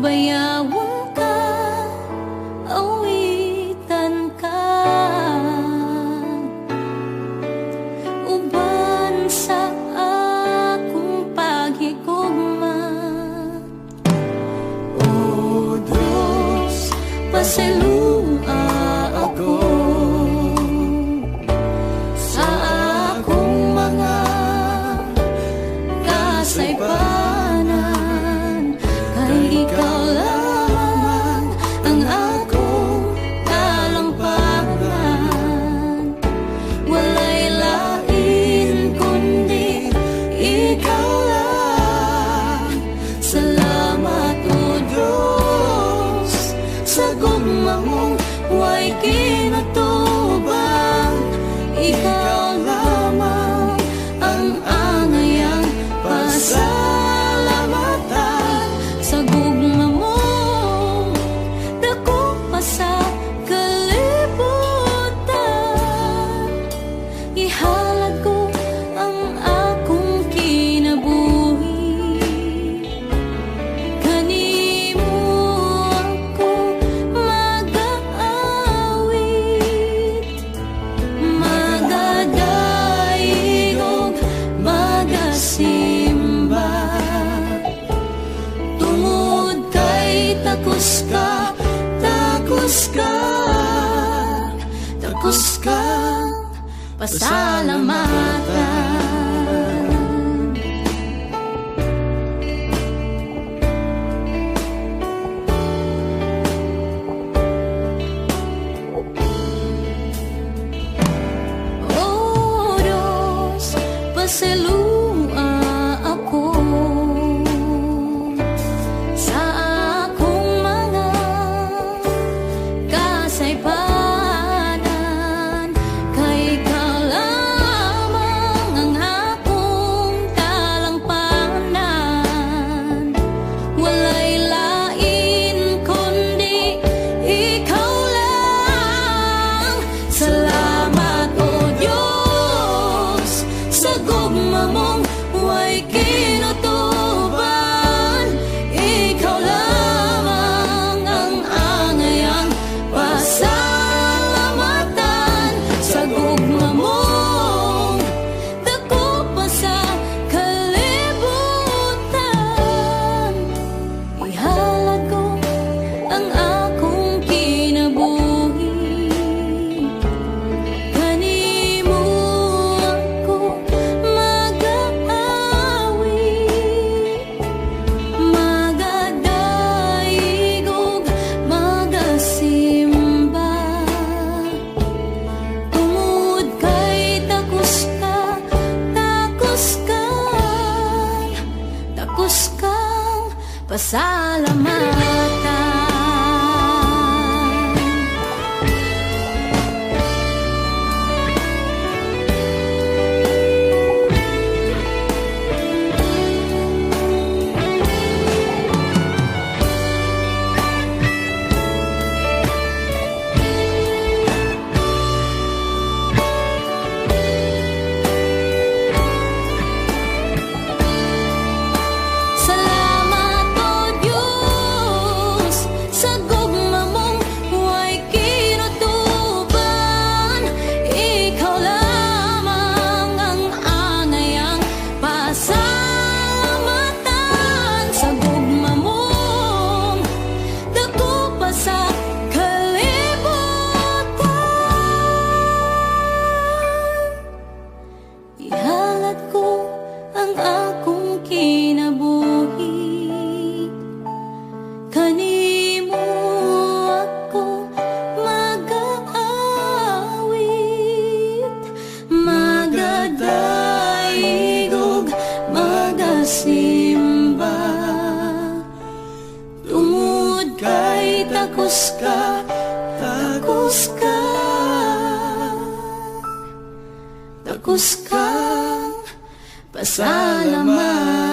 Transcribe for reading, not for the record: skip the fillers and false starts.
bayawon ka, awitan ka, uban sa akong paghigugma. O Diyos, pasalua ako sa akong mga kasaypanan, kay ikaw lamang ang akong kalampagan. Walay lain kundi ikaw lang. Salamat o Diyos sa gugma mong way kinatubang. Ikaw lamang ang angayang pasalamatan. Sa gugma mong dako pa sa kalibutan, ihalad ko ang akong kinabuhi. Kanimo ako mag-aawit, magadaig ug magasimba. Tungod kay takos ka, takos ka, takos ka, pasalamatan. O Diyos, pasalua ako sa akong mga kasaypanan, kay ikaw lamang ang akong kalampanan. Walay lain kundi ikaw lang. Salamat o Diyos sa gugma mong way kinutuban. Ikaw lamang ang angayang pasalamatan. Sa gugma mong dako pa sa kalibutan, ihalad ko ang akong kinabuhi. Kanimo ako mag-aawit, magadaig ug magasimba. Tungod kay takos ka, takos ka, takos kang pasalamatan. Salamat o Diyos sa gugma mong way kinutuban. Ikaw lamang ang angayang pasalamatan. Sa gugma mong dako pa sa kalibutan, ihalad ko ang akong kinabuhi. Kanimo ako mag-aawit, magadaig ug magasimba. Tungod kay takos ka, takos ka, takos ka, pasalamat.